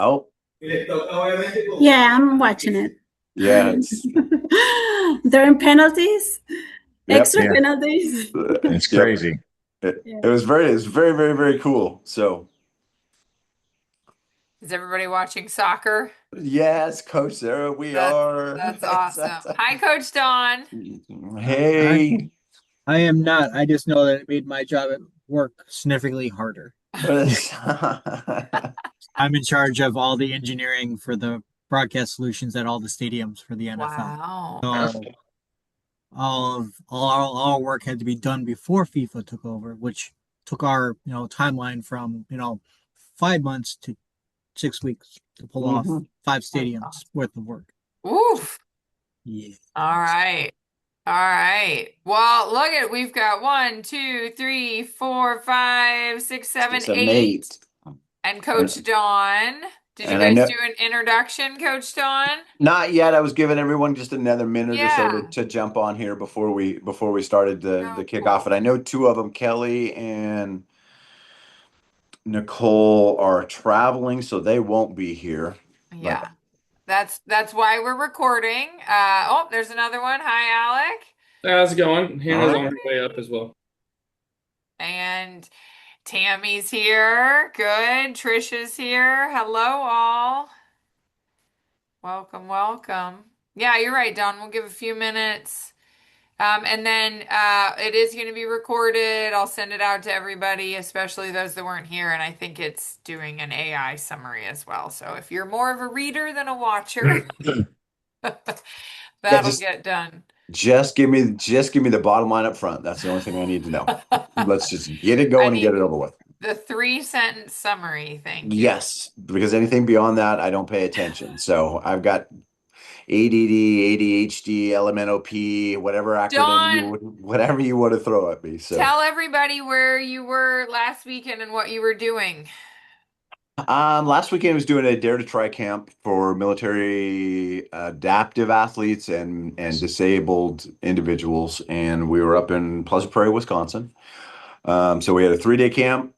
Oh, Yeah, I'm watching it. yeah, it's During penalties, yep, extra Yeah, penalties. it's yep. crazy. Yeah. It's very, very, very cool. So Is everybody watching soccer? yes, Coach Sarah, we That's are. that's awesome. Hi, Coach Dawn. I Hey. I am not. I just know that it made my job at work significantly harder. I'm in charge of all the engineering for the broadcast solutions at all the stadiums for the NFL. Wow. So all our work had to be done before FIFA took over, which took our timeline from 5 months to 6 weeks to pull off Mhm. five That's stadiums awesome. worth of work. Oof. Yeah. All right. All right. Well, look at we've got one, two, three, four, five, six, seven, 6, 7, 8. eight. And And, Coach Dawn. Did you and I guys know do an introduction, Coach Dawn? not yet. I was giving everyone just another minute or so Yeah. to jump on here before we started the Oh, kickoff. cool. And I know two of them, Kelly and Nicole, are traveling, so they won't be here. But Yeah. That's why we're recording. Oh, there's another one. Hi, Alec. How's it going? Hannah's all on Hi. her way up as well. And Tammy's here. Good. Trisha's here. Hello, all. Welcome, welcome. Yeah, you're right, Don. We'll give a few minutes. And then it is going to be recorded. I'll send it out to everybody, especially those that weren't here. And I think it's doing an AI summary as well. So if you're more of a reader than a watcher, yeah, that'll get done. just give me the bottom line up front. That's the only thing I need to know. Let's just get it I going and get need it over with. the 3 sentence summary. Thank you. Yes, because anything beyond that, I don't pay attention. So I've got ADD, ADHD, LMNOP, Dawn, whatever you want to throw at me. So, tell everybody where you were last weekend and what you were doing. last weekend I was doing a Dare to Try camp for military adaptive athletes and disabled individuals, and we were up in Pleasant Prairie, Wisconsin. So we had a 3-day camp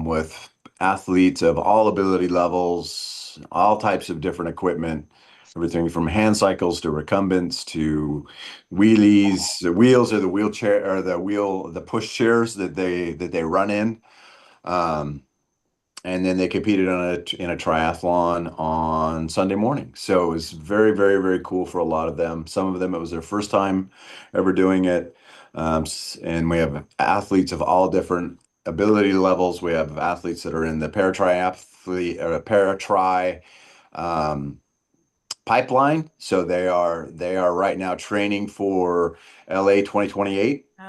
with athletes of all ability levels, all types of different equipment, everything from hand cycles to recumbents to wheelies. The wheels are the wheelchair or the push chairs that they run in. Um, and then they competed in a triathlon on Sunday morning. So it was very, very, very cool for a lot of them. Some of them it was their first time ever doing it. And we have athletes of all different ability levels. We have athletes that are in the para-tri um, pipeline. So they are right now training for LA 2028. Oh,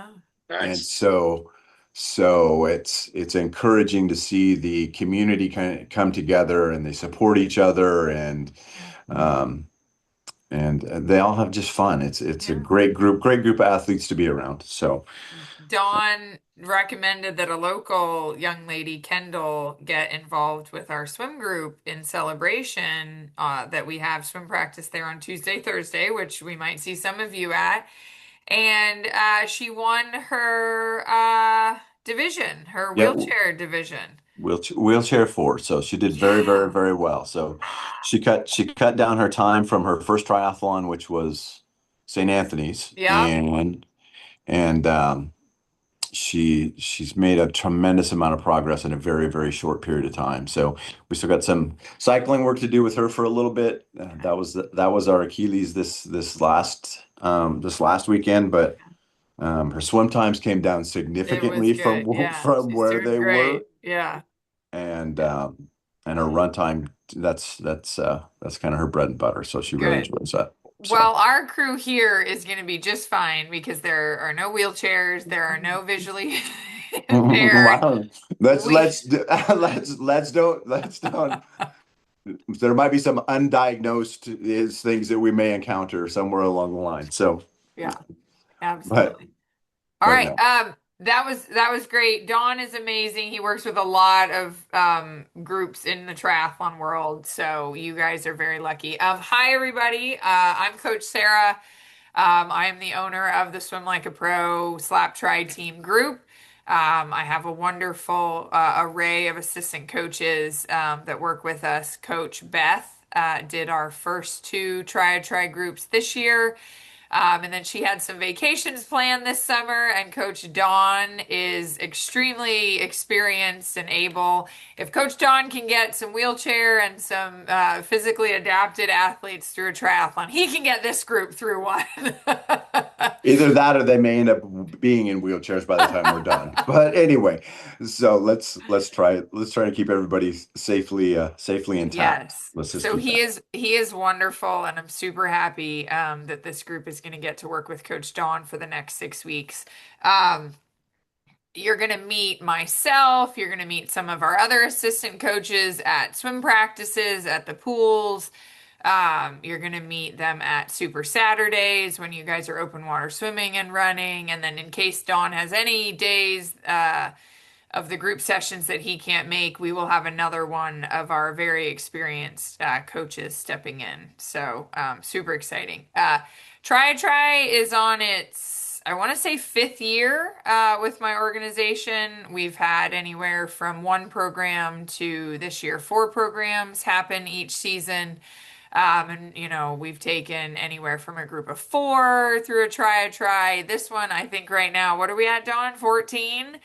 And Nice. so it's encouraging to see the community kind of come together and they support each other yeah. um and they all have just fun. It's a Yeah. great group of athletes to be around. So Dawn recommended that a local young lady, Kendall, get involved with our swim group in celebration that we have swim practice there on Tuesday, Thursday, which we might see some of you at. And she won her division, her yeah, wheelchair division. wheelchair forward. So she did very, very, Yeah. very well. So she cut down her time from her first triathlon, which was St. Anthony's, Yep. and she's made a tremendous amount of progress in a very, very short period of time. So we still got some cycling work to do with her for a little bit. That was our Achilles this last weekend, but her swim times came down It was significantly good. from Yeah. from She's where doing they great. were, Yeah. and her run time that's kind of her bread and butter. So she really Good. enjoys that. So Well, our crew here is going to be just fine because there are no wheelchairs, there are no visually impaired. wow, let's We let's let's don't. There might be some undiagnosed is things that we may encounter somewhere along the line. So, Yeah, but absolutely. All but right. no. That was great. Don is amazing. He works with a lot of groups in the triathlon world, so you guys are very lucky. Hi everybody. I'm Coach Sarah. I am the owner of the Swim Like a Pro Slap Try Team group. I have a wonderful array of assistant coaches that work with us. Coach Beth did our first two try groups this year. And then she had some vacations planned this summer, and Coach Dawn is extremely experienced and able. If Coach Dawn can get some wheelchair and some physically adapted athletes through a triathlon, he can get this group through one. Either that or they may end up being in wheelchairs by the time we're done. But anyway, so let's try to keep everybody safely intact. Yes. Let's just So keep that. he is wonderful, and I'm super happy that this group is going to get to work with Coach Dawn for the next 6 weeks. Um, you're going to meet myself. You're going to meet some of our other assistant coaches at swim practices, at the pools. You're going to meet them at Super Saturdays when you guys are open water swimming and running. And then in case Dawn has any days of the group sessions that he can't make, we will have another one of our very experienced coaches stepping in. So super exciting. Try is on its, I want to say, fifth year with my organization. We've had anywhere from one program to this year, four programs happen each season. And we've taken anywhere from a group of four through a try. This one, I think right now, what are we at, Dawn? 14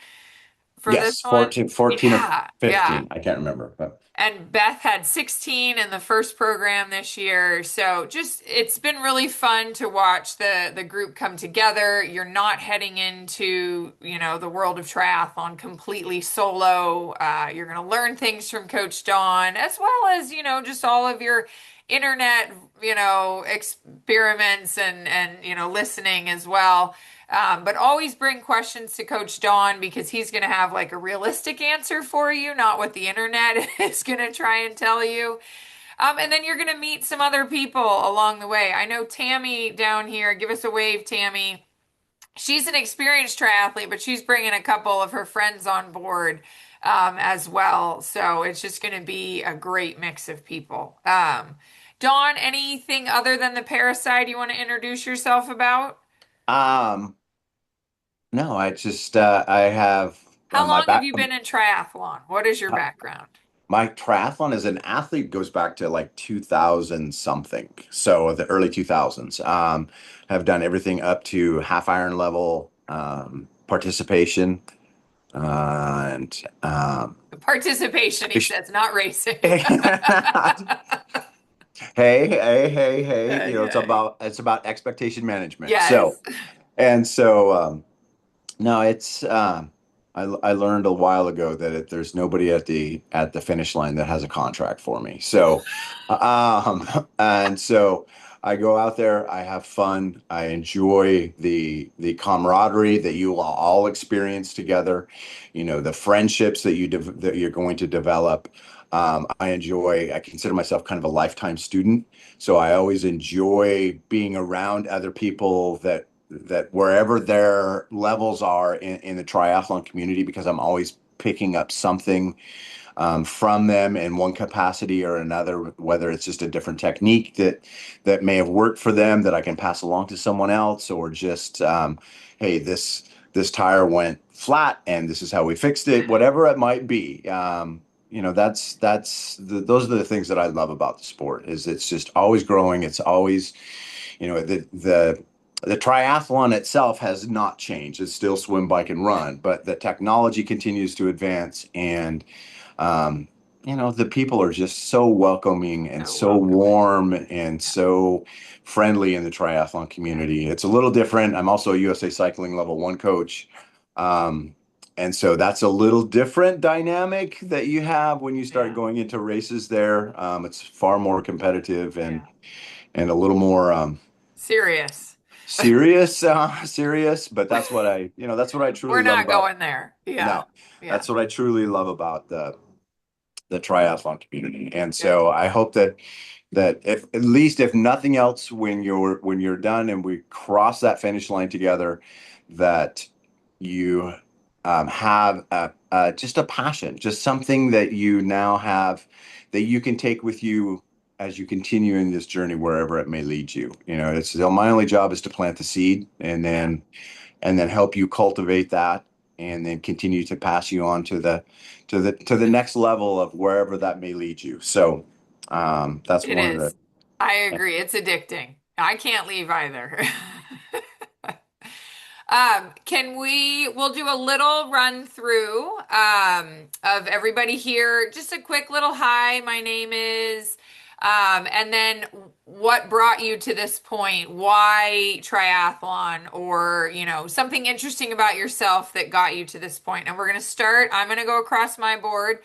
for this Yes, one? 14 or Yeah, yeah. 15. I can't remember, but And Beth had 16 in the first program this year. So just it's been really fun to watch the group come together. You're not heading into, the world of triathlon completely solo. You're going to learn things from Coach Dawn as well as, just all of your internet, experiments and listening as well. But always bring questions to Coach Dawn because he's going to have like a realistic answer for you, not what the internet is going to try and tell you. And then you're going to meet some other people along the way. I know Tammy down here. Give us a wave, Tammy. She's an experienced triathlete, but she's bringing a couple of her friends on board as well. So it's just going to be a great mix of people. Dawn, anything other than the parasite you want to introduce yourself about? um, no, I have How my long have back. you been in triathlon? What is your Uh, background? My triathlon as an athlete goes back to like 2000 something. So the early 2000s. Have done everything up to half iron level participation and Participation, he says, not racing. hey, Okay. it's about expectation management. Yes. So no, I learned a while ago that there's nobody at the finish line that has a contract for me. And so I go out there, I have fun, I enjoy the camaraderie that you all experience together, the friendships that you're going to develop. I consider myself kind of a lifetime student, so I always enjoy being around other people that wherever their levels are in the triathlon community, because I'm always picking up something from them in one capacity or another, whether it's just a different technique that may have worked for them that I can pass along to someone else, or just hey, this tire went flat and this is how we fixed it, whatever it might be. Those are the things that I love about the sport. Is it's just always growing. It's always, the triathlon itself has not changed. It's still swim, bike, and run, but the technology continues to advance, and um, the people are just so welcoming and So so welcoming. warm and so friendly in the triathlon community. It's a little different. I'm also a USA Cycling Level 1 coach. Um, and so that's a little different dynamic that you have when you start Yeah. going into races there. It's far more competitive Yeah. and a little more Serious. serious, but that's what I We're truly love not about. going there. Yeah. No, Yeah. that's what I truly love about the triathlon community. And Good. so I hope that if at least if nothing else, when you're done and we cross that finish line together, that you have just a passion, just something that you now have that you can take with you as you continue in this journey wherever it may lead you. It's my only job is to plant the seed, and Yeah. then help you cultivate that. and then continue to pass you on to the next level of wherever that may lead you. So that's It one of the. is. I agree. It's addicting. I can't leave either. We'll do a little run through of everybody here. Just a quick little hi, my name is, and then what brought you to this point? Why triathlon? Or, something interesting about yourself that got you to this point. And we're going to start, I'm going to go across my board.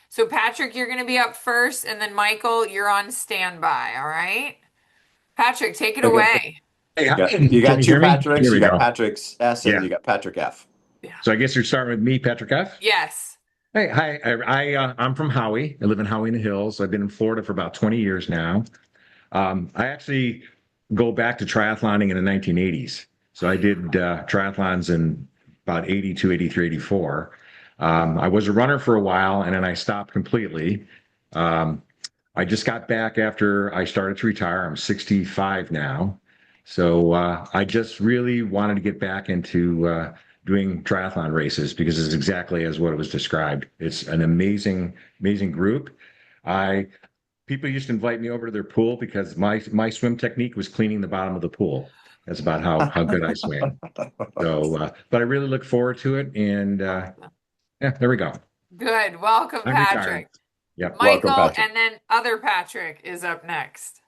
So Patrick, you're going to be up first, and then Michael, you're on standby. All right. Patrick, take it Okay. away. Hey, You can got you two hear me? Patricks. Here You we got go. Patrick's S and Yeah. you got Patrick F. Yeah. So I guess you're starting with me, Patrick F. Yes. Hey, hi. I'm from Howie. I live in Howie in the Hills. I've been in Florida for about 20 years now. I actually go back to triathloning in the 1980s. So I did triathlons in about 82, 83, 84. I was a runner for a while and then I stopped completely. Um, I just got back after I started to retire. I'm 65 now. So I just really wanted to get back into doing triathlon races because it's exactly as what it was described. It's an amazing, amazing group. I People used to invite me over to their pool because my swim technique was cleaning the bottom of the pool. That's about how good I swam. So, but I really look forward to it. And Awesome. yeah, there we go. Good. Welcome, I'm retired. Patrick. Yep. Welcome, Michael, Patrick. and then other Patrick is up next.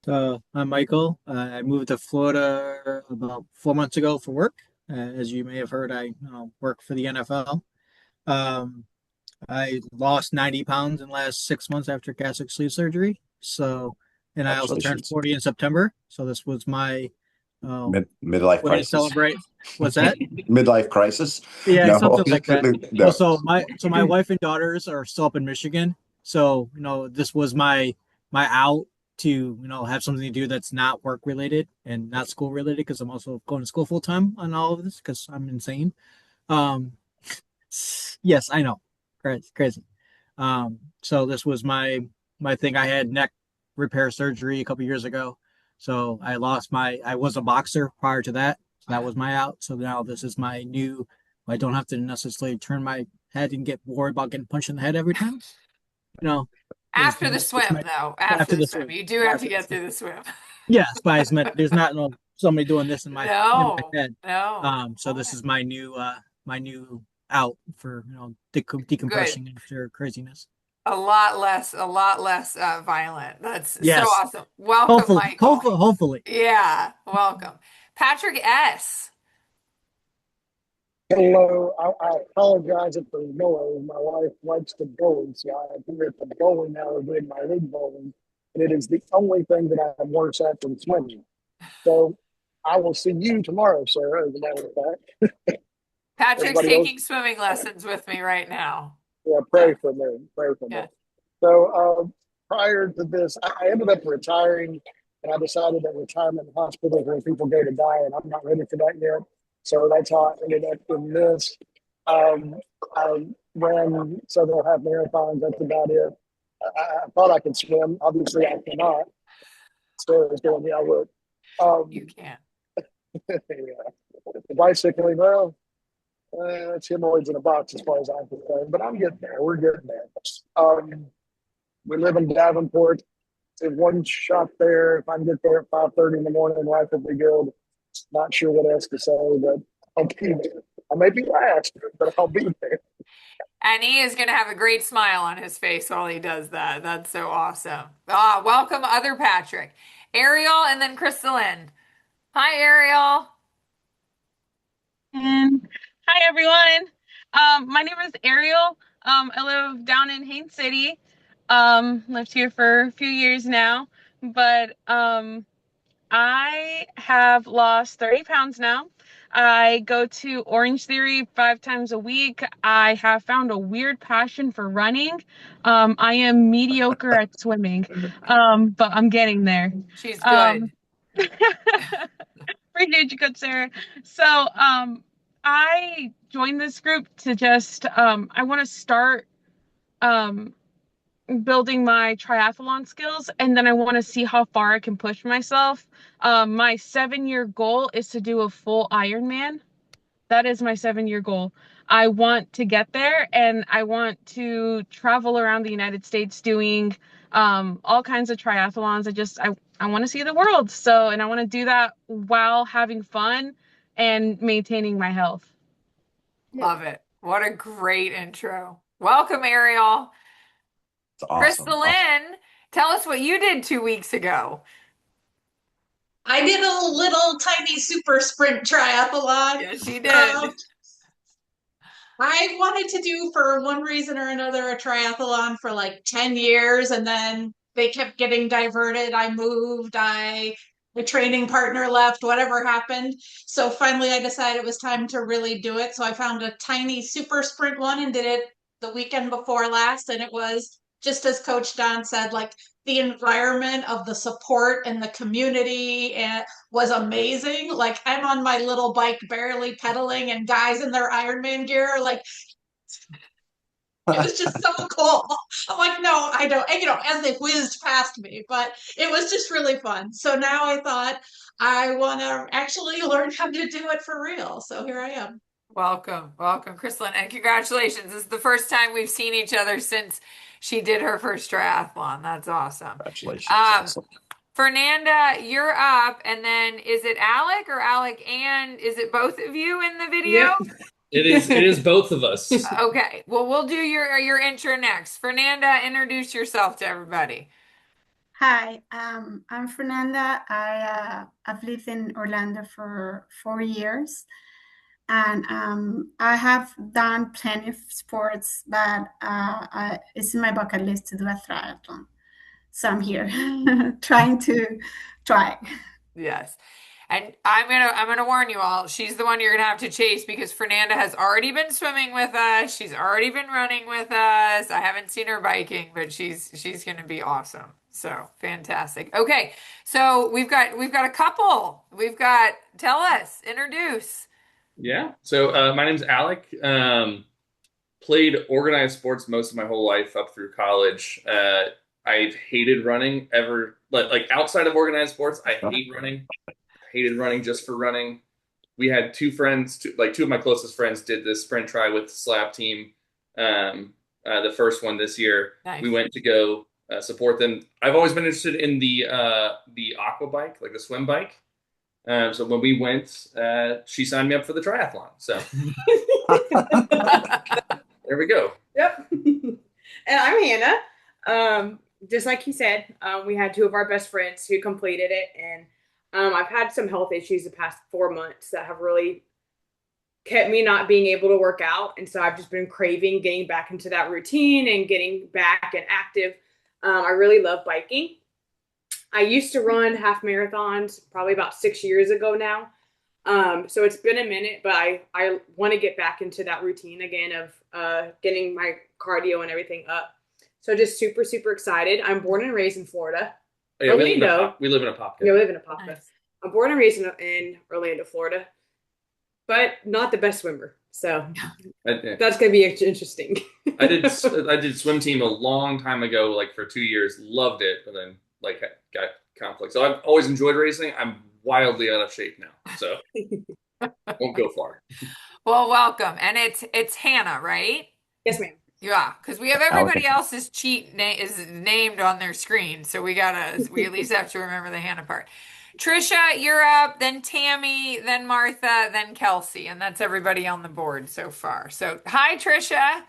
So I'm Michael. I moved to Florida about 4 months ago for work. As you may have heard, I work for the NFL. Um, I lost 90 pounds in the last 6 months after gastric sleeve surgery. So, and I also turned Congratulations. 40 in September. So this was my Midlife way to crisis. celebrate. What's that? Midlife crisis? Yeah, No, something like that. no. My wife and daughters are still up in Michigan. So, this was my out to, have something to do that's not work related and not school related because I'm also going to school full time on all of this because I'm insane. Um, yes, I know. Crazy. So this was my thing. I had neck repair surgery a couple years ago. So I was a boxer prior to that. So that was my out. So now this is my new, I don't have to necessarily turn my head and get worried about getting punched in the head every time. You know, After the it's swim, though. After after the the swim. swim. You do have to After the get swim. through the swim. Yes, but there's not somebody doing this in my No, head. no. So this is my new out for Good. decompressing after craziness. A lot less violent. That's so Yes. awesome. Welcome, Michael. Hopefully. Yeah, welcome. Patrick S. Hello, I apologize if there's noise. My wife likes to bowling, so I appear at the bowling alley doing my league bowling, and it is the only thing that I'm worse at than swimming. So I will see you tomorrow, Sarah, as a matter of fact. Patrick's Everybody else, taking swimming lessons with me right now. yeah, Yeah, pray for me. Pray for me. yeah. So prior to this, I ended up retiring, and I decided that retirement hospitals where people go to die, and I'm not ready for that yet. So that's how I ended up in this. Um, I ran several half marathons. That's about it. I thought I could swim. Obviously, I cannot. Sarah's going, yeah, I would. You can. Yeah. Bicycling, well, it's hemorrhoids in a box as far as I'm concerned, but I'm getting there. We're getting there. We live in Davenport. There's one shop there. If I can get there at 5:30 in the morning, life will be good. Not sure what else to say, but I'll be there. I may be last, but I'll be there. And he is going to have a great smile on his face while he does that. That's so awesome. Ah, welcome, other Patrick. Ariel and then Crystalline. Hi, Ariel. And hi everyone. My name is Ariel. I live down in Haines City. Lived here for a few years now, but I have lost 30 pounds now. I go to Orange Theory 5 times a week. I have found a weird passion for running. I am mediocre at swimming, but I'm getting there. She's Um, good. Appreciate you, good Sarah. So, I joined this group to just, I want to start, um, building my triathlon skills, and then I want to see how far I can push myself. My 7-year goal is to do a full Ironman. That is my 7-year goal. I want to get there, and I want to travel around the United States doing all kinds of triathlons. I want to see the world. So, and I want to do that while having fun and maintaining my health. Love it. What a great intro. Welcome, Ariel. It's awesome. Crystalline, tell us what you did 2 weeks ago. I did a little tiny super sprint triathlon. Yes, she did. I wanted to do, for one reason or another, a triathlon for like 10 years, and then they kept getting diverted. I moved, the training partner left, whatever happened. So finally, I decided it was time to really do it. So I found a tiny super sprint one and did it the weekend before last. And it was just as Coach Don said, like the environment of the support and the community and was amazing. Like I'm on my little bike barely pedaling and guys in their Ironman gear, like it was just so cool. I'm like, no, I don't, and, as they whizzed past me, but it was just really fun. So now I thought I want to actually learn how to do it for real. So here I am. Welcome, Crystalline, and congratulations. This is the first time we've seen each other since she did her first triathlon. That's awesome. Congratulations. Fernanda, you're up, and then is it Alec or Alec and is it both of you in the video? Yep. It is both of us. Okay. Well, we'll do your intro next. Fernanda, introduce yourself to everybody. Hi, I'm Fernanda. I've lived in Orlando for 4 years, and I have done plenty of sports, but it's in my bucket list to do a triathlon. So I'm here trying to try. Yes. And I'm gonna warn you all, she's the one you're gonna have to chase because Fernanda has already been swimming with us. She's already been running with us. I haven't seen her biking, but she's gonna be awesome. So fantastic. Okay, so we've got a couple. Tell us, introduce. Yeah. So my name's Alec. Played organized sports most of my whole life up through college. I've hated running ever, like outside of organized sports. I hate running. Hated running just for running. We had two friends, two of my closest friends did this sprint try with the Slab team. The first one this year. Nice. We went to go support them. I've always been interested in the aqua bike, like the swim bike. So when we went, she signed me up for the triathlon. So there we go. Yep. And I'm Hannah. Just like he said, we had two of our best friends who completed it, and I've had some health issues the past 4 months that have really kept me not being able to work out. And so I've just been craving getting back into that routine and getting back and active. I really love biking. I used to run half marathons probably about 6 years ago now. So it's been a minute, but I want to get back into that routine again of getting my cardio and everything up. So just super, super excited. I'm born and raised in Florida. Yeah, we live in a Apopka. Yeah, we live in Apopka. Nice. I'm born and raised in Orlando, Florida, but not the best swimmer. So that's going to be interesting. I did swim team a long time ago, like for 2 years. Loved it, but then like got conflict. So I've always enjoyed racing. I'm wildly out of shape now, so won't go far. Well, welcome. And it's Hannah, right? Yes, ma'am. Yeah, because we have everybody else's is named on their screen, so we at least have to remember the Hannah part. Trisha, you're up, then Tammy, then Martha, then Kelsey, and that's everybody on the board so far. So, hi, Trisha.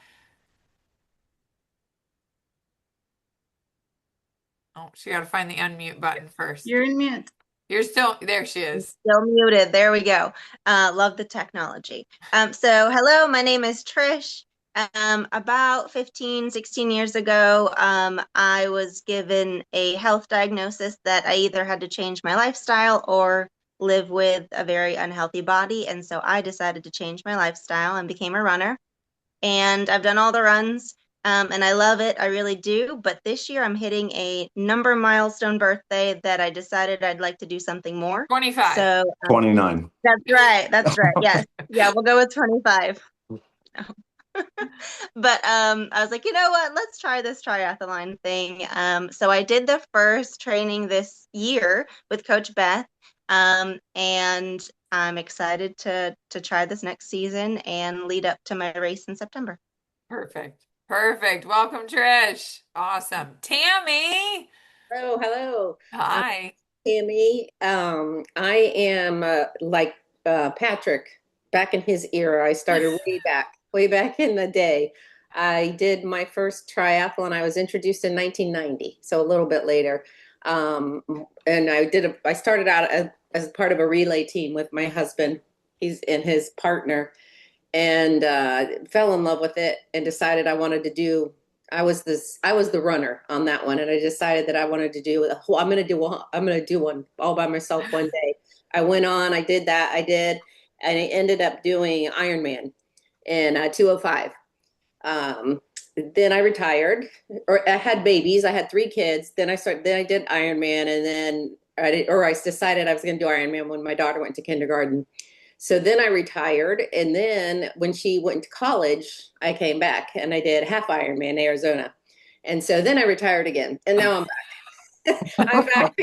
Oh, she got to find the unmute button first. You're in mute. You're still there. She is still muted. There we go. Love the technology. So hello, my name is Trish. About 16 years ago, I was given a health diagnosis that I either had to change my lifestyle or live with a very unhealthy body. And so I decided to change my lifestyle and became a runner. And I've done all the runs, and I love it. I really do. But this year I'm hitting a number milestone birthday that I decided I'd like to do something more. 25. So 29. That's right. That's right. Yes. Yeah, we'll go with 25. But I was like, you know what? Let's try this triathlon thing. So I did the first training this year with Coach Beth. And I'm excited to try this next season and lead up to my race in September. Perfect. Perfect. Welcome, Trish. Awesome. Tammy. Oh, hello. Hi. Tammy. I am like Patrick back in his era. I started way back in the day. I did my first triathlon. I was introduced in 1990, so a little bit later. And I started out as part of a relay team with my husband. He's and his partner, and fell in love with it and decided I wanted to do. I was the runner on that one, and I decided that I wanted to do. I'm gonna do one all by myself one day. I went on, I did that, and I ended up doing Ironman in 205. Then I retired, or I had babies. I had 3 kids. Then I did Ironman, and then I decided I was going to do Ironman when my daughter went to kindergarten. So then I retired, and then when she went to college, I came back and I did half Ironman Arizona, and so then I retired again, and now I'm back. I'm back.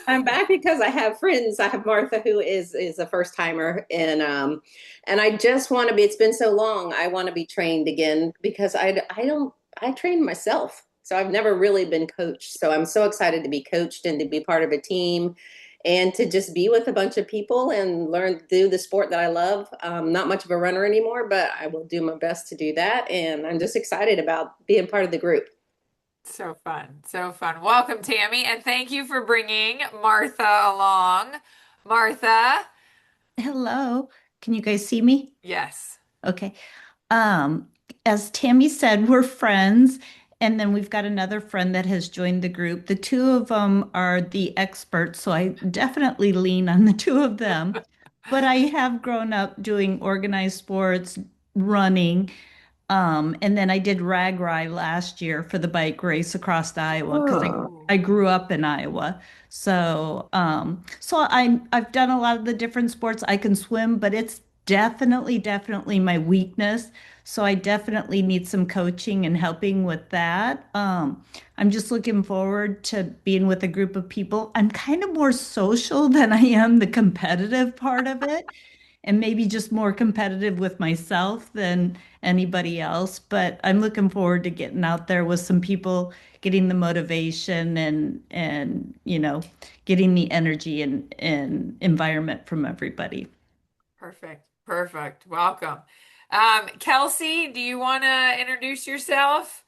I'm back because I have friends. I have Martha, who is a first timer, and I just want to be. It's been so long. I want to be trained again because I train myself, so I've never really been coached. So I'm so excited to be coached and to be part of a team and to just be with a bunch of people and learn to do the sport that I love. Not much of a runner anymore, but I will do my best to do that. And I'm just excited about being part of the group. So fun. So fun. Welcome, Tammy. And thank you for bringing Martha along. Martha. Hello. Can you guys see me? Yes. Okay. Um, as Tammy said, we're friends, and then we've got another friend that has joined the group. The two of them are the experts, so I definitely lean on the two of them. But I have grown up doing organized sports, running, and then I did RAGRI last year for the bike race across Iowa because I grew up in Iowa. So I've done a lot of the different sports. I can swim, but it's definitely my weakness. So I definitely need some coaching and helping with that. I'm just looking forward to being with a group of people. I'm kind of more social than I am the competitive part of it, and maybe just more competitive with myself than anybody else. But I'm looking forward to getting out there with some people, getting the motivation and getting the energy and environment from everybody. Perfect. Perfect. Welcome. Kelsey, do you want to introduce yourself?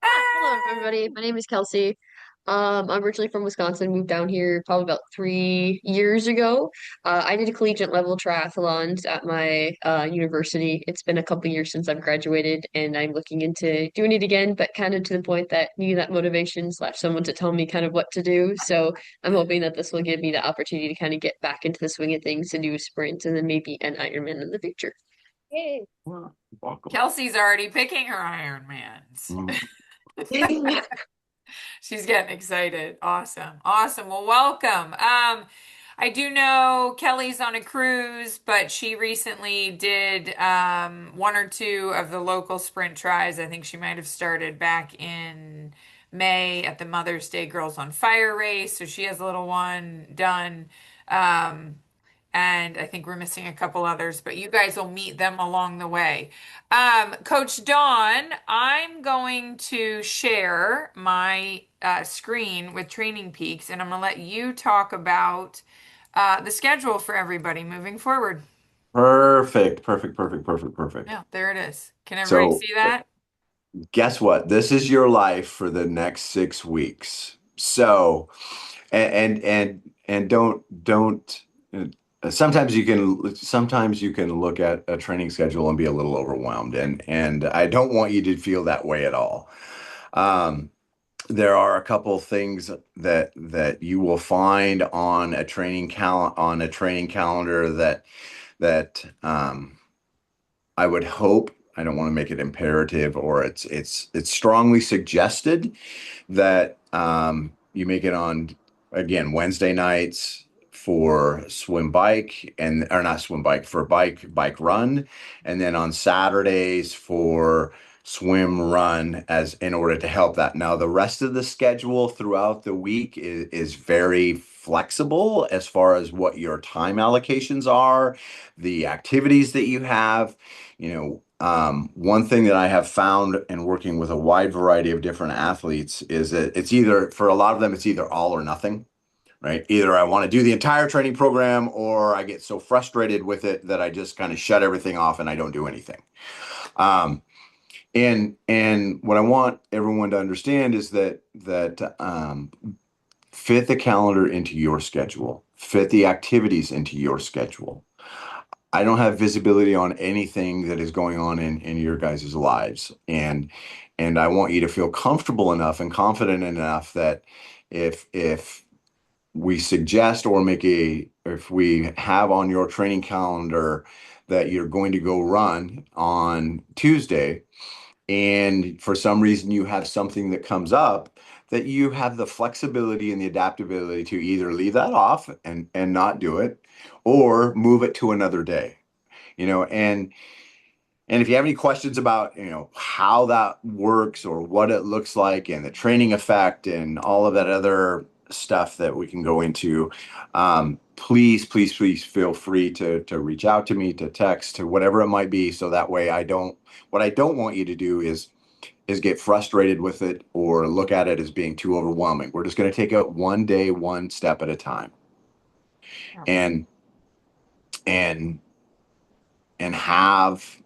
Hello, everybody. My name is Kelsey. I'm originally from Wisconsin, moved down here probably about 3 years ago. I did a collegiate level triathlons at my university. It's been a couple years since I've graduated, and I'm looking into doing it again, but kind of to the point that needing that motivation slash someone to tell me kind of what to do. So I'm hoping that this will give me the opportunity to kind of get back into the swing of things and do a sprint and then maybe an Ironman in the future. Yay! Welcome. Kelsey's already picking her Ironmans. She's getting excited. Awesome. Awesome. Well, welcome. I do know Kelly's on a cruise, but she recently did one or two of the local sprint tries. I think she might have started back in May at the Mother's Day Girls on Fire race. So she has a little one done. And I think we're missing a couple others, but you guys will meet them along the way. Coach Dawn, I'm going to share my screen with Training Peaks, and I'm going to let you talk about the schedule for everybody moving forward. Perfect. Yeah, there it is. Can everybody So see that? guess what? This is your life for the next 6 weeks. So, and don't. Sometimes you can look at a training schedule and be a little overwhelmed, and I don't want you to feel that way at all. There are a couple things that you will find on a training calendar that I would hope. I don't want to make it imperative, or it's strongly suggested that you make it on, again, Wednesday nights for swim bike, or not swim bike, for bike run, and then on Saturdays for swim, run as in order to help that. Now, the rest of the schedule throughout the week is very flexible as far as what your time allocations are, the activities that you have. One thing that I have found in working with a wide variety of different athletes is that it's either, for a lot of them, it's either all or nothing, right? Either I want to do the entire training program or I get so frustrated with it that I just kind of shut everything off and I don't do anything. Um, and what I want everyone to understand is that fit the calendar into your schedule, fit the activities into your schedule. I don't have visibility on anything that is going on in your guys' lives. And I want you to feel comfortable enough and confident enough that if we suggest or if we have on your training calendar that you're going to go run on Tuesday, and for some reason you have something that comes up, that you have the flexibility and the adaptability to either leave that off and not do it, or move it to another day. And if you have any questions about, how that works or what it looks like and the training effect and all of that other stuff that we can go into, please, please, please feel free to reach out to me, to text, to whatever it might be. So that way what I don't want you to do is get frustrated with it or look at it as being too overwhelming. We're just going to take it one day, one step at a time. And, and, and have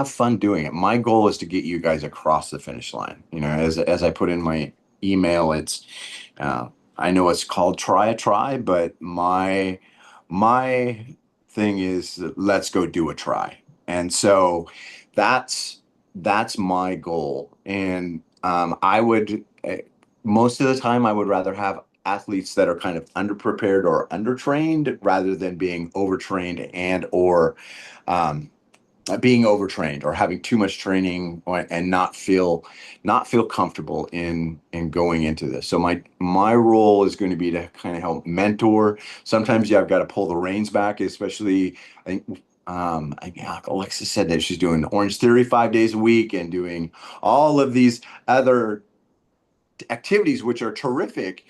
fun doing it. My goal is to get you guys across the finish line. As I put in my email, it's I know it's called try a try, but my thing is let's go do a try. And so that's my goal. And I would most of the time I would rather have athletes that are kind of underprepared or undertrained rather than being overtrained and or being overtrained or having too much training and not feel comfortable in going into this. So my role is going to be to kind of help mentor. Sometimes I've got to pull the reins back, especially I think Alexis said that she's doing Orange Theory 5 days a week and doing all of these other activities, which are terrific,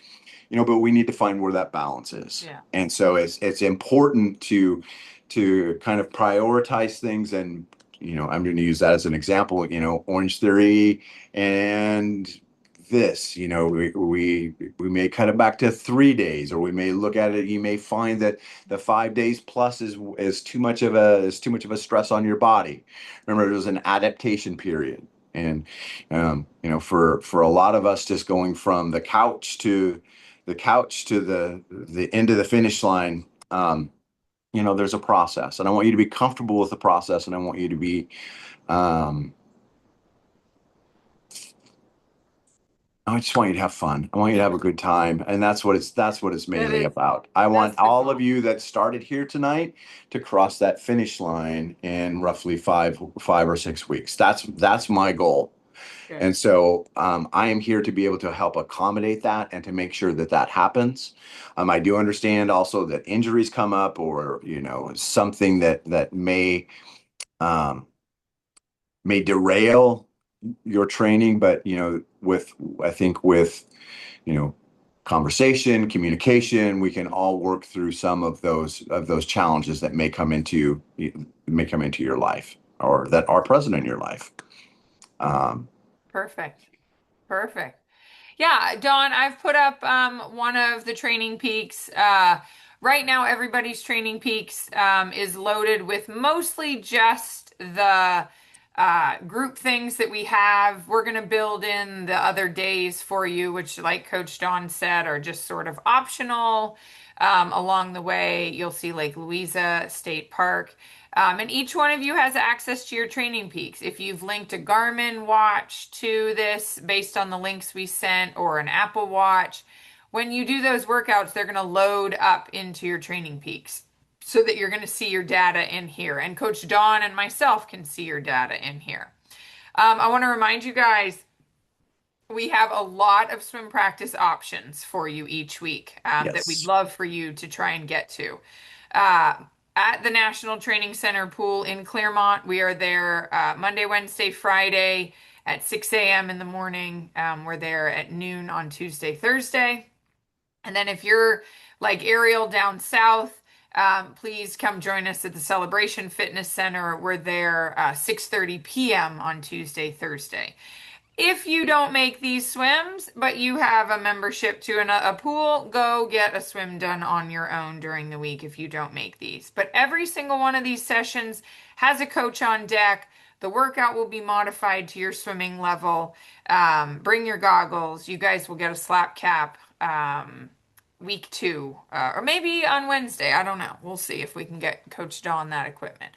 but we need to find where that balance is. Yeah. And so it's important to kind of prioritize things. And I'm going to use that as an example. Orange Theory and this, we may cut it back to 3 days, or we may look at it. You may find that the 5 days plus is too much of a stress on your body. Remember, there's an adaptation period. And for a lot of us, just going from the couch to the end of the finish line, there's a process, and I want you to be comfortable with the process, and I want you to be I just want you to have fun. I want you to have a good time, and that's what it's mainly about. I want all of you that started here tonight to cross that finish line in roughly 5 or 6 weeks. That's my goal. Good. And so I am here to be able to help accommodate that and to make sure that that happens. I do understand also that injuries come up, or something that may derail your training, but I think with conversation, communication, we can all work through some of those challenges that may come into your life, or that are present in your life. Perfect. Yeah, Dawn, I've put up one of the training peaks. Right now, everybody's training peaks is loaded with mostly just the group things that we have. We're going to build in the other days for you, which, like Coach Dawn said, are just sort of optional. Along the way, you'll see Lake Louisa State Park. And each one of you has access to your training peaks. If you've linked a Garmin watch to this based on the links we sent, or an Apple Watch, when you do those workouts, they're going to load up into your training peaks so that you're going to see your data in here. And Coach Dawn and myself can see your data in here. I want to remind you guys, we have a lot of swim practice options for you each week that we'd love for you to try and get to. at the National Training Center pool in Claremont. We are there Monday, Wednesday, Friday at 6 a.m. in the morning. We're there at noon on Tuesday, Thursday. And then if you're like Ariel down south, please come join us at the Celebration Fitness Center. We're there 6:30 p.m. on Tuesday, Thursday. If you don't make these swims, but you have a membership to a pool, go get a swim done on your own during the week if you don't make these. But every single one of these sessions has a coach on deck. The workout will be modified to your swimming level. Bring your goggles. You guys will get a slap cap week 2, or maybe on Wednesday. I don't know. We'll see if we can get Coach Dawn that equipment.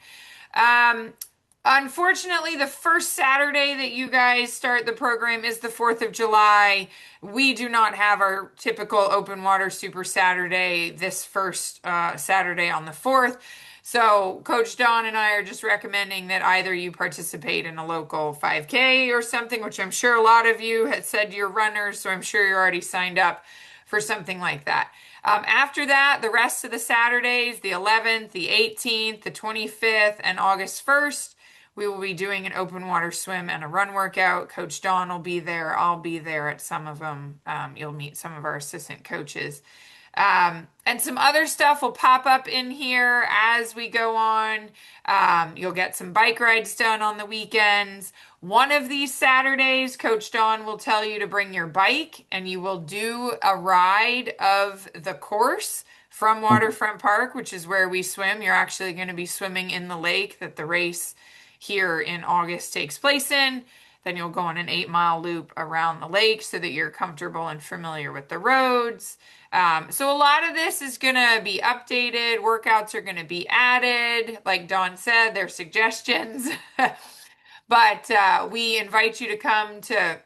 Unfortunately, the first Saturday that you guys start the program is the 4th of July. We do not have our typical open water super Saturday this first Saturday on the 4th. So Coach Dawn and I are just recommending that either you participate in a local 5K or something, which I'm sure a lot of you had said you're runners, so I'm sure you're already signed up for something like that. After that, the rest of the Saturdays, the 11th, the 18th, the 25th, and August 1st, we will be doing an open water swim and a run workout. Coach Dawn will be there. I'll be there at some of them. You'll meet some of our assistant coaches. And some other stuff will pop up in here as we go on. You'll get some bike rides done on the weekends. One of these Saturdays, Coach Dawn will tell you to bring your bike and you will do a ride of the course from Waterfront Park, which is where we swim. You're actually going to be swimming in the lake that the race here in August takes place in. Then you'll go on an 8-mile loop around the lake so that you're comfortable and familiar with the roads. So a lot of this is going to be updated. Workouts are going to be added. Like Dawn said, they're suggestions. But we invite you to come to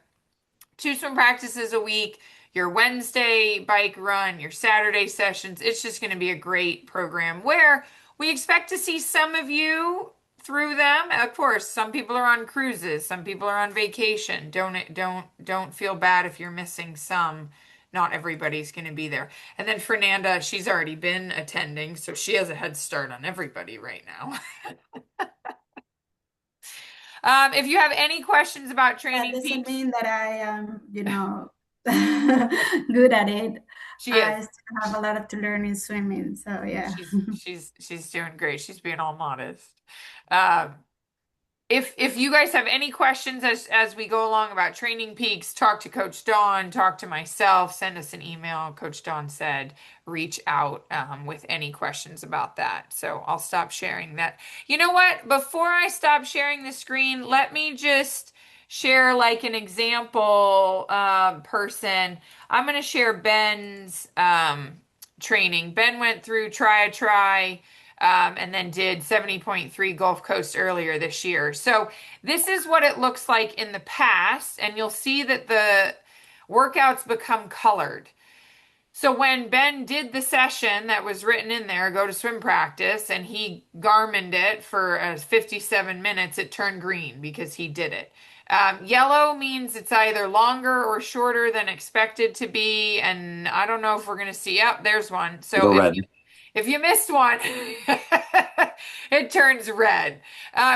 2 swim practices a week, your Wednesday bike run, your Saturday sessions. It's just going to be a great program where we expect to see some of you through them. Of course, some people are on cruises, some people are on vacation. Don't feel bad if you're missing some. Not everybody's going to be there. And then Fernanda, she's already been attending, so she has a head start on everybody right now. If you have any questions about That Training doesn't Peaks, mean that I am, good at it. she I is. still have a lot to learn in swimming, so yeah. She's doing great. She's being all modest. Um, if you guys have any questions as we go along about Training Peaks, talk to Coach Dawn, talk to myself, send us an email. Coach Dawn said reach out with any questions about that. So I'll stop sharing that. You know what? Before I stop sharing the screen, let me just share like an example person. I'm going to share Ben's training. Ben went through Try and then did 70.3 Gulf Coast earlier this year. So this is what it looks like in the past, and you'll see that the workouts become colored. So when Ben did the session that was written in there, go to swim practice, and he Garmined it for 57 minutes, it turned green because he did it. Yellow means it's either longer or shorter than expected to be, and I don't know if we're going to see, yep, there's one. Go So red. if you missed one, it turns red.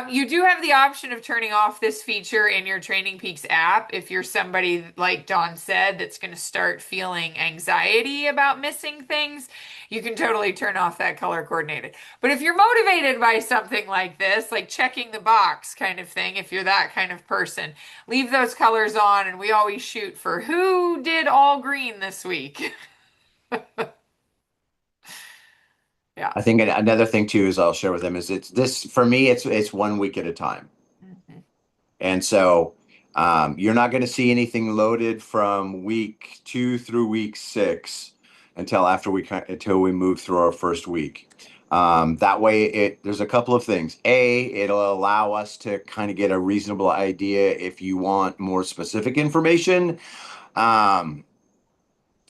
You do have the option of turning off this feature in your Training Peaks app if you're somebody, like Dawn said, that's going to start feeling anxiety about missing things. You can totally turn off that color coordinated. But if you're motivated by something like this, like checking the box kind of thing, if you're that kind of person, leave those colors on, and we always shoot for who did all green this week. Yeah. I think another thing too is I'll share with them is it's this for me it's 1 week at a time. Mhm. And so you're not going to see anything loaded from week 2 through week 6 until we move through our first week. That way there's a couple of things. It'll allow us to kind of get a reasonable idea if you want more specific information.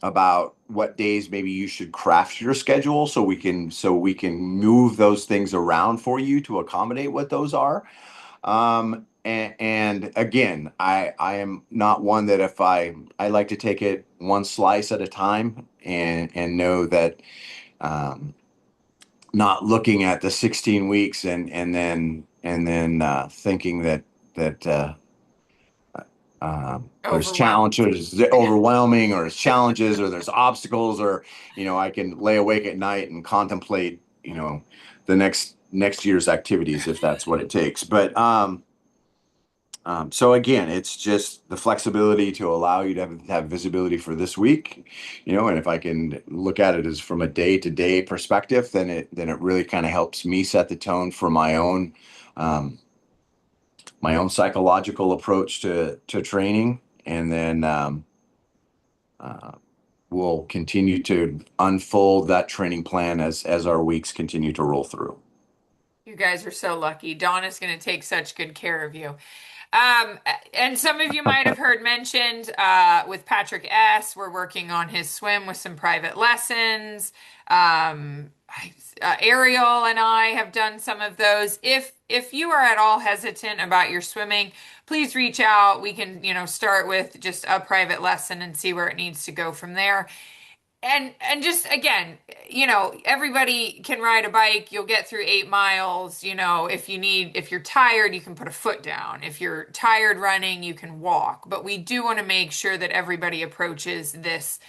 About what days maybe you should craft your schedule so we can move those things around for you to accommodate what those are. And again, I am not one that if I like to take it one slice at a time and know that not looking at the 16 weeks and then thinking that there's Overwhelmed. challenges, overwhelming, or there's challenges, or there's obstacles, or I can lay awake at night and contemplate the next year's activities if that's what it takes. But so again, it's just the flexibility to allow you to have visibility for this week, and if I can look at it as from a day-to-day perspective, then it really kind of helps me set the tone for um, my own psychological approach to training, and then uh, we'll continue to unfold that training plan as our weeks continue to roll through. You guys are so lucky. Dawn is going to take such good care of you. And some of you might have heard mentioned with Patrick S., we're working on his swim with some private lessons. Ariel and I have done some of those. If you are at all hesitant about your swimming, please reach out. We can, start with just a private lesson and see where it needs to go from there. And just again, everybody can ride a bike. You'll get through 8 miles. If you're tired, you can put a foot down. If you're tired running, you can walk. But we do want to make sure that everybody approaches this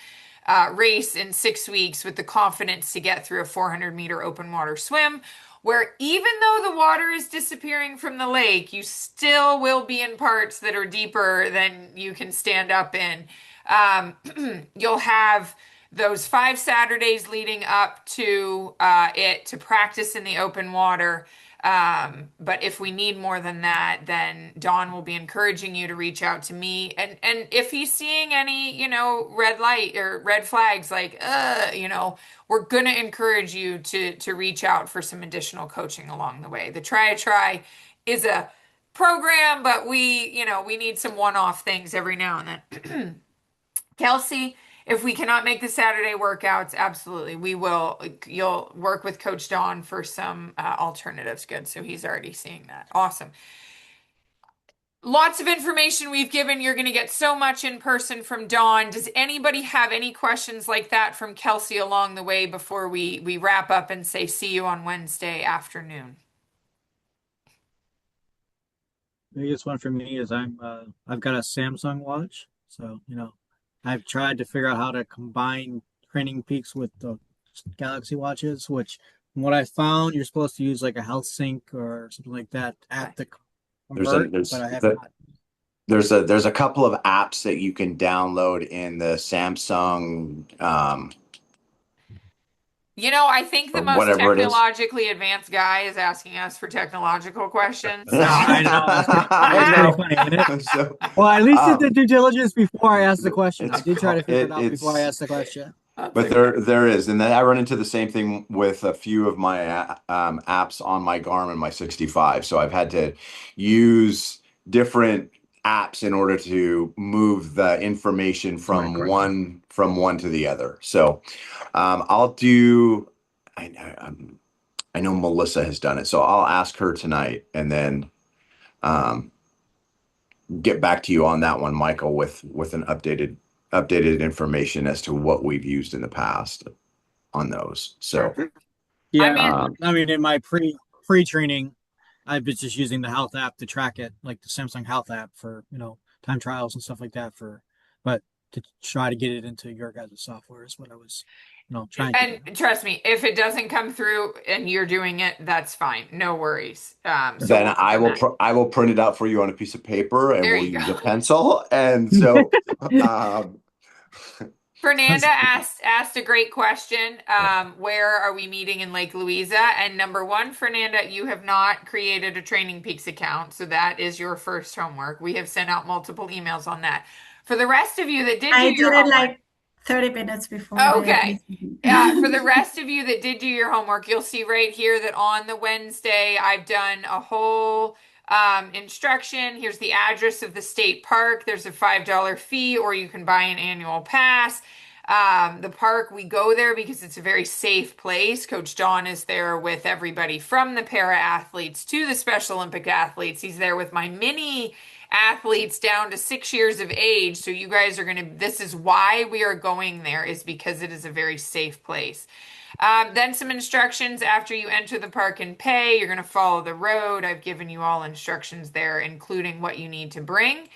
race in 6 weeks with the confidence to get through a 400-meter open water swim, where even though the water is disappearing from the lake, you still will be in parts that are deeper than you can stand up in. You'll have those 5 Saturdays leading up to it to practice in the open water. But if we need more than that, then Don will be encouraging you to reach out to me. And if he's seeing any, red light or red flags, like, we're going to encourage you to reach out for some additional coaching along the way. The Try is a program, but we need some one-off things every now and then. Kelsey, if we cannot make the Saturday workouts, absolutely, we will. You'll work with Coach Don for some alternatives. Good. So he's already seeing that. Awesome. Lots of information we've given. You're going to get so much in person from Dawn. Does anybody have any questions like that from Kelsey along the way before we wrap up and say see you on Wednesday afternoon? The biggest one for me is I've got a Samsung watch, so I've tried to figure out how to combine Training Peaks with the Galaxy watches, which from what I found, you're supposed to use like a health sync or something like that app to There's a convert, there's but I have the, not. there's a couple of apps that you can download in the Samsung I think the or most whatever it is. technologically advanced guy is asking us for technological questions. So I know that's I pretty funny, isn't it? know. So, Well, at least did um, the due diligence before I asked the question. I it's did try to figure it out before I it's asked the question. but there is, and then I run into the same thing with a few of my apps on my Garmin, my 65. So I've had to use different apps in order to move the information from one to the other. So I'll do. I know Melissa has done it, so I'll ask her tonight, and then um, get back to you on that one, Michael, with an updated information as to what we've used in the past on those. So, Yeah, um, I mean, in my pre-training, I've been just using the health app to track it, like the Samsung Health app for time trials and stuff like that. But to try to get it into your guys' software is what I was, trying to do. And trust me, if it doesn't come through and you're doing it, that's fine. No worries. So then we'll work on that. I will print it out for you on a piece of paper, and There we'll you use go. a pencil. And so, um, Fernanda asked a great question. Where are we meeting in Lake Louisa? And number one, Fernanda, you have not created a Training Peaks account, so that is your first homework. We have sent out multiple emails on that. For the rest of you that did do I your did it homework, like 30 minutes before the okay. meeting. For the rest of you that did do your homework, you'll see right here that on the Wednesday, I've done a whole instruction. Here's the address of the state park. There's a $5 fee, or you can buy an annual pass. The park, we go there because it's a very safe place. Coach Don is there with everybody from the para athletes to the Special Olympic athletes. He's there with my mini athletes down to 6 years of age. So you guys are going to, this is why we are going there, is because it is a very safe place. Then some instructions after you enter the park and pay. You're going to follow the road. I've given you all instructions there, including what you need to bring.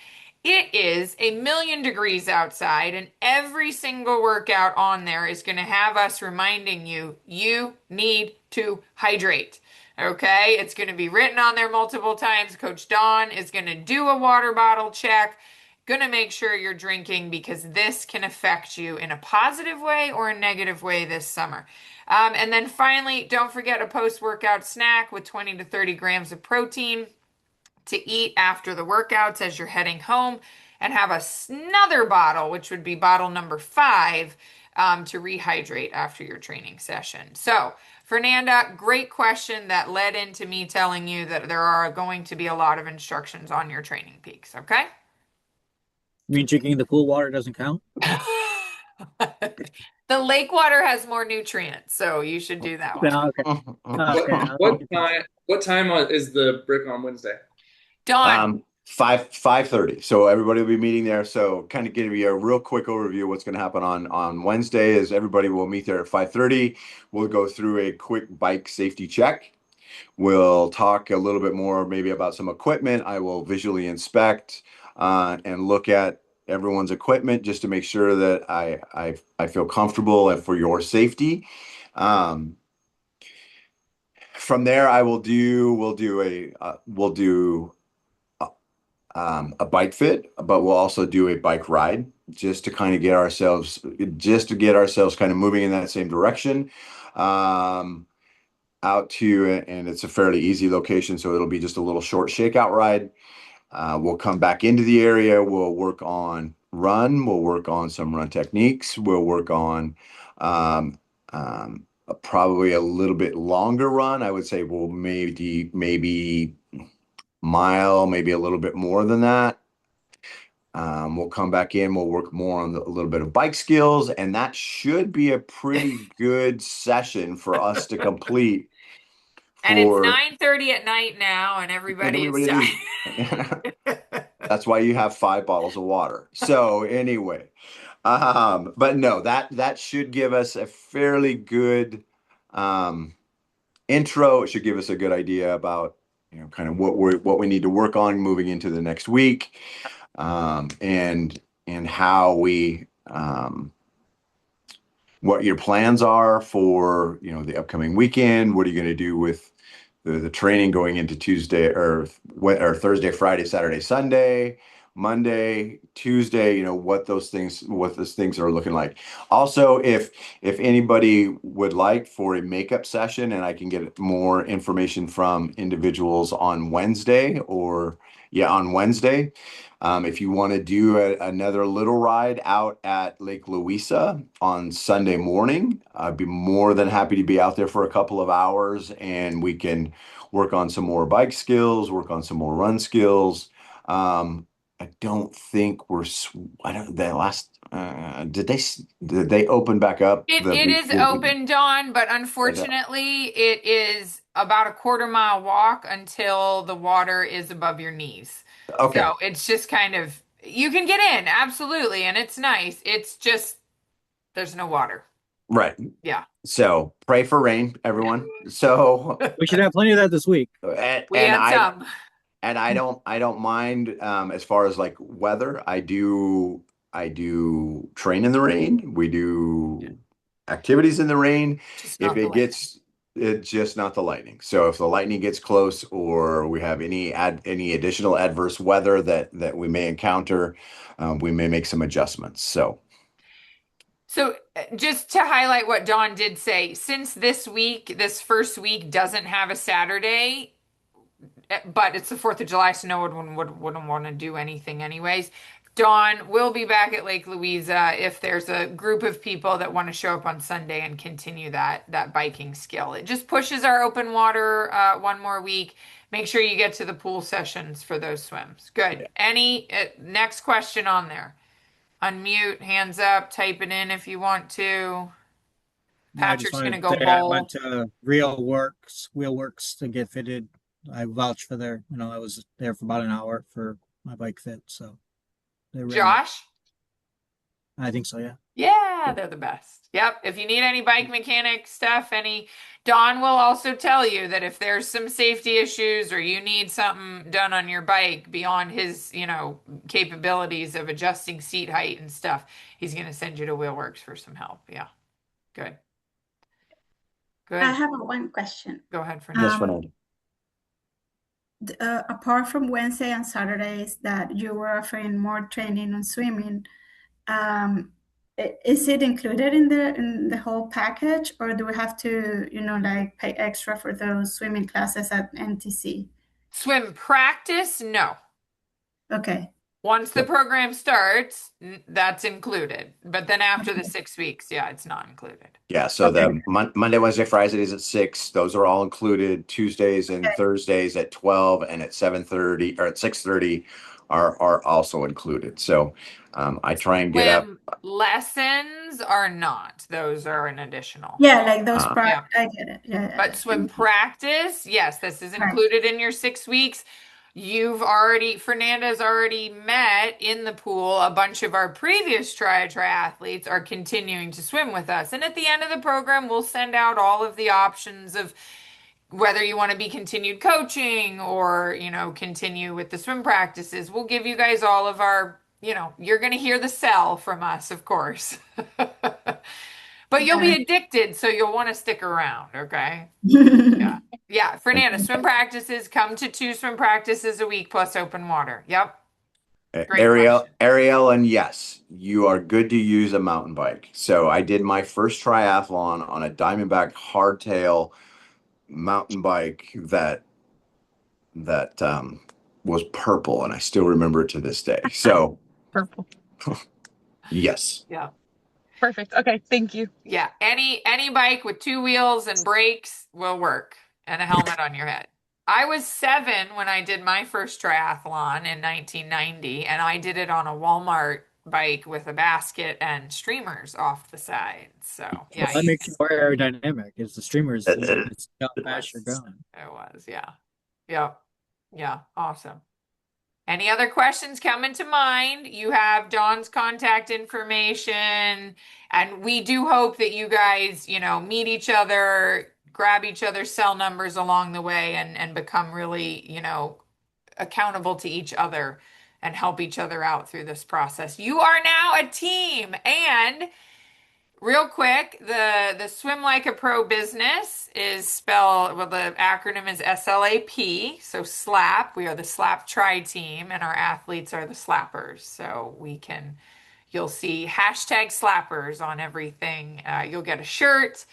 It is 1,000,000 degrees outside, and every single workout on there is going to have us reminding you, you need to hydrate. Okay, it's going to be written on there multiple times. Coach Dawn is going to do a water bottle check, going to make sure you're drinking, because this can affect you in a positive way or a negative way this summer. And then finally, don't forget a post-workout snack with 20 to 30 grams of protein to eat after the workouts as you're heading home, and have another bottle, which would be bottle number 5, to rehydrate after your training session. So, Fernanda, great question that led into me telling you that there are going to be a lot of instructions on your training peaks, okay? You mean drinking the pool water doesn't count? The lake water has more nutrients, so you should do that one. No, okay. What time is the brick on Wednesday? Dawn. 5:30. So everybody will be meeting there. So kind of giving you a real quick overview of what's going to happen on Wednesday is everybody will meet there at 5:30. We'll go through a quick bike safety check. We'll talk a little bit more maybe about some equipment. I will visually inspect and look at everyone's equipment just to make sure that I feel comfortable and for your safety. From there, we'll do a bike fit, but we'll also do a bike ride just to kind of get ourselves kind of moving in that same direction. Out to, and it's a fairly easy location, so it'll be just a little short shakeout ride. We'll come back into the area. We'll work on run. We'll work on some run techniques. We'll work on probably a little bit longer run. I would say we'll maybe mile, maybe a little bit more than that. We'll come back in. We'll work more on a little bit of bike skills, and that should be a pretty good session for us to complete. And it's 9:30 at night now, and everybody is tired. That's why you have 5 bottles of water. So anyway, but no, that should give us a fairly good intro. It should give us a good idea about kind of what we need to work on moving into the next week, and how we what your plans are for the upcoming weekend. What are you going to do with the training going into Tuesday or Thursday, Friday, Saturday, Sunday, Monday, Tuesday, what those things are looking like. Also, if anybody would like for a makeup session, and I can get more information from individuals on Wednesday, if you want to do another little ride out at Lake Louisa on Sunday morning, I'd be more than happy to be out there for a couple of hours, and we can work on some more bike skills, work on some more run skills. I don't think did they open back up? It is open, Dawn, but unfortunately it is about a 1/4 mile walk until the water is above your knees. Okay. So it's just kind of, you can get in, absolutely, and it's nice. It's just, there's no water. Right. Yeah. So pray for rain, everyone. So we should have plenty of that this week. We had some. And I don't mind as far as like weather. I do train in the rain. We do activities in the rain. If it gets, it's just not the lightning. So if the lightning gets close, or we have any additional adverse weather that we may encounter, we may make some adjustments. So just to highlight what Dawn did say, since this first week doesn't have a Saturday, but it's the 4th of July, so no one wouldn't want to do anything anyways. Dawn will be back at Lake Louisa if there's a group of people that want to show up on Sunday and continue that biking skill. It just pushes our open water one more week. Make sure you get to the pool sessions for those swims. Good. Yeah. Any next question on there? Unmute, hands up, type it in if you want to. Patrick's going to go bowl. I went to Wheelworks to get fitted. I vouch for I was there for about an hour for my bike fit. So they're ready. Josh? I think so, yeah. Yeah, they're the best. Yep. If you need any bike mechanic stuff, Don will also tell you that if there's some safety issues or you need something done on your bike beyond his, capabilities of adjusting seat height and stuff, he's going to send you to Wheelworks for some help. Yeah. Good. I Good. have one question. Go ahead, Yes, Fernando. Fernando. Apart from Wednesday and Saturdays that you were offering more training on swimming, is it included in the whole package, or do we have to, like pay extra for those swimming classes at NTC? Swim practice? No. Okay. Once the program starts, that's included. But then after the 6 weeks, yeah, it's not included. Yeah, so Okay. the Monday, Wednesday, Fridays at 6. Those are all included. Tuesdays and Okay. Thursdays at 12 and at 7:30 or at 6:30 are also included. So I try and get up. Swim lessons are not. Those are an additional. Yeah, like those Yeah. I get it. Yeah. But swim practice, yes, this is Right. included in your 6 weeks. Fernanda's already met in the pool. A bunch of our previous triathletes are continuing to swim with us. And at the end of the program, we'll send out all of the options of whether you want to be continued coaching or, continue with the swim practices. We'll give you guys all of our, you're going to hear the sell from us, of course. But you'll be addicted, so you'll want to stick around, okay? Yeah. Yeah, Fernanda, swim practices, come to 2 swim practices a week plus open water. Yep. Great question. Ariel, and yes, you are good to use a mountain bike. So I did my first triathlon on a Diamondback hardtail mountain bike that was purple, and I still remember it to this day. So Purple. yes. Yeah. Perfect. Okay, thank you. Yeah, any bike with 2 wheels and brakes will work, and a helmet on your head. I was 7 when I did my first triathlon in 1990, and I did it on a Walmart bike with a basket and streamers off the side. So yeah, Well, that makes you more aerodynamic. Is the streamers? It's how fast you're going. it was, yeah. Yep. Yeah, awesome. Any other questions coming to mind? You have Dawn's contact information, and we do hope that you guys, meet each other, grab each other's cell numbers along the way, and become really, accountable to each other and help each other out through this process. You are now a team, and real quick, the Swim Like a Pro business is spelled, well, the acronym is SLAP. So SLAP, we are the SLAP Tri Team, and our athletes are the Slappers. So you'll see hashtag Slappers on everything. You'll get a shirt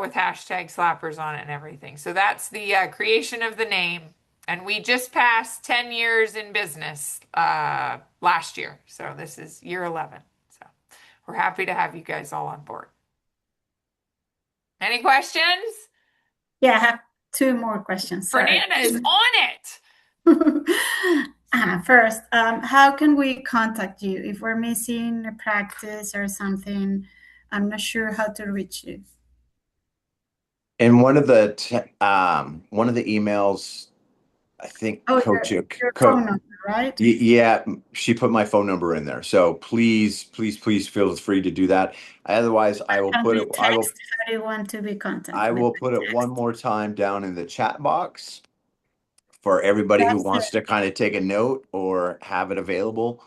with hashtag Slappers on it and everything. So that's the creation of the name. And we just passed 10 years in business last year. So this is year 11. We're happy to have you guys all on board. Any questions? Yeah, I have 2 more questions. Sorry. Fernanda is on it. First, how can we contact you if we're missing a practice or something? I'm not sure how to reach you. And one of the emails, I think your phone number, right? Yeah, she put my phone number in there. So please feel free to do that. Otherwise, I will put it. How do you want to be contacted? I will put it one more time down in the chat box for everybody who wants to kind of take a note or have it available.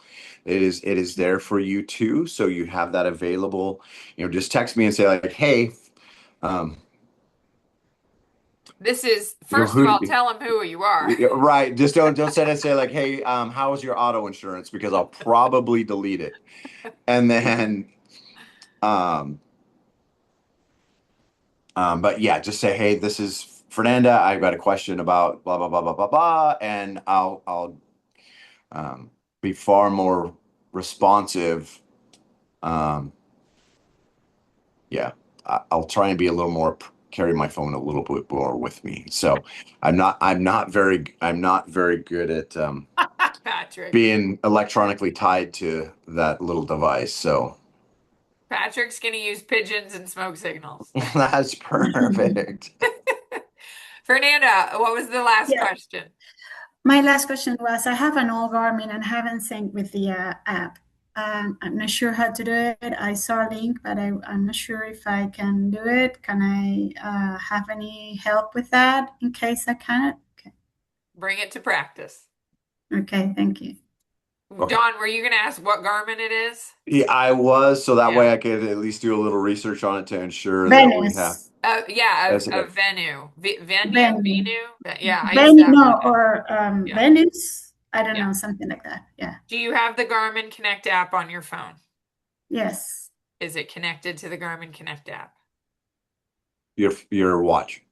It is there for you too. So you have that available. Just text me and say like, hey. This is first of all, tell them who you are. Right. Just don't send it. Say like, hey, how is your auto insurance? Because I'll probably delete it. And then, but yeah, just say, hey, this is Fernanda. I've got a question about blah blah blah blah blah blah, and I'll be far more responsive. Yeah, I'll try and be a little more. Carry my phone a little bit more with me. So I'm not very good at Patrick being electronically tied to that little device. So Patrick's gonna use pigeons and smoke signals. That's perfect. Fernanda, what was the last question? My last question was, I have an old Garmin and haven't synced with the app. I'm not sure how to do it. I saw a link, but I'm not sure if I can do it. Can I have any help with that in case I cannot? Okay, Bring it to practice. okay, thank you. Okay. Don, were you going to ask what Garmin it is? Yeah, I was, so that Yeah. way I could at least do a little research on it to ensure that we have. Venus. Yeah, That's a okay. Venue. Venue? Venue. Yeah, I used to have No, that. or Yeah. Venus. I don't Yeah. know, something like that. Yeah. Do you have the Garmin Connect app on your phone? Yes. Is it connected to the Garmin Connect app? Your watch.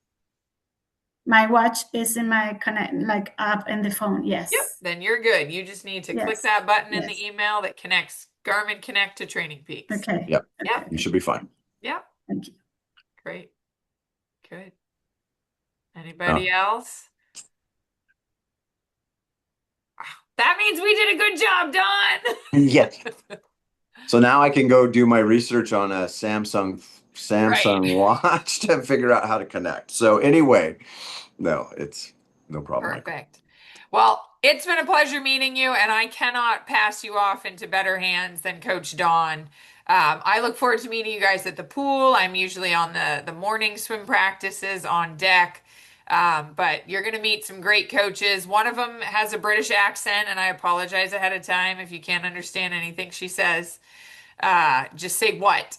My watch is in my connect like app in the phone. Yes. Yep. Then you're good. You just need to click Yes. that button in Yes. the email that connects Garmin Connect to Training Peaks. Okay. Yep. Yep. You should be fine. Yep. Thank you. Great. Good. Anybody else? That means we did a good job, Don. Yes. So now I can go do my research on a Samsung watch to figure out how to connect. So anyway, no, it's no problem, Michael. Perfect. Well, it's been a pleasure meeting you, and I cannot pass you off into better hands than Coach Don. I look forward to meeting you guys at the pool. I'm usually on the morning swim practices on deck. But you're going to meet some great coaches. One of them has a British accent, and I apologize ahead of time if you can't understand anything she says. Just say what.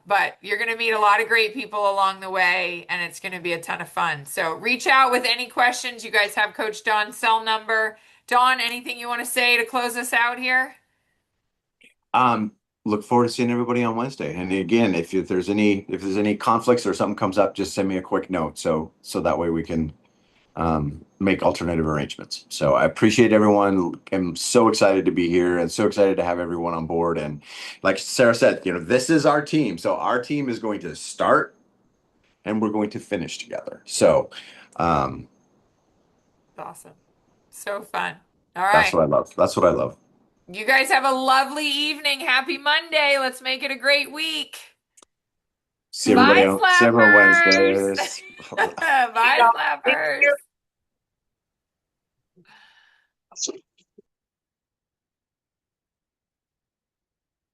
But you're going to meet a lot of great people along the way, and it's going to be a ton of fun. So reach out with any questions. You guys have Coach Don's cell number. Don, anything you want to say to close us out here? Look forward to seeing everybody on Wednesday. And again, if there's any conflicts or something comes up, just send me a quick note so that way we can make alternative arrangements. So I appreciate everyone. I'm so excited to be here and so excited to have everyone on board. And like Sarah said, this is our team. So our team is going to start and we're going to finish together. So awesome. So fun. All right. That's what I love. That's what I love. You guys have a lovely evening. Happy Monday. Let's make it a great week. See everybody Bye, on Flappers. several Wednesdays. Bye, Flappers.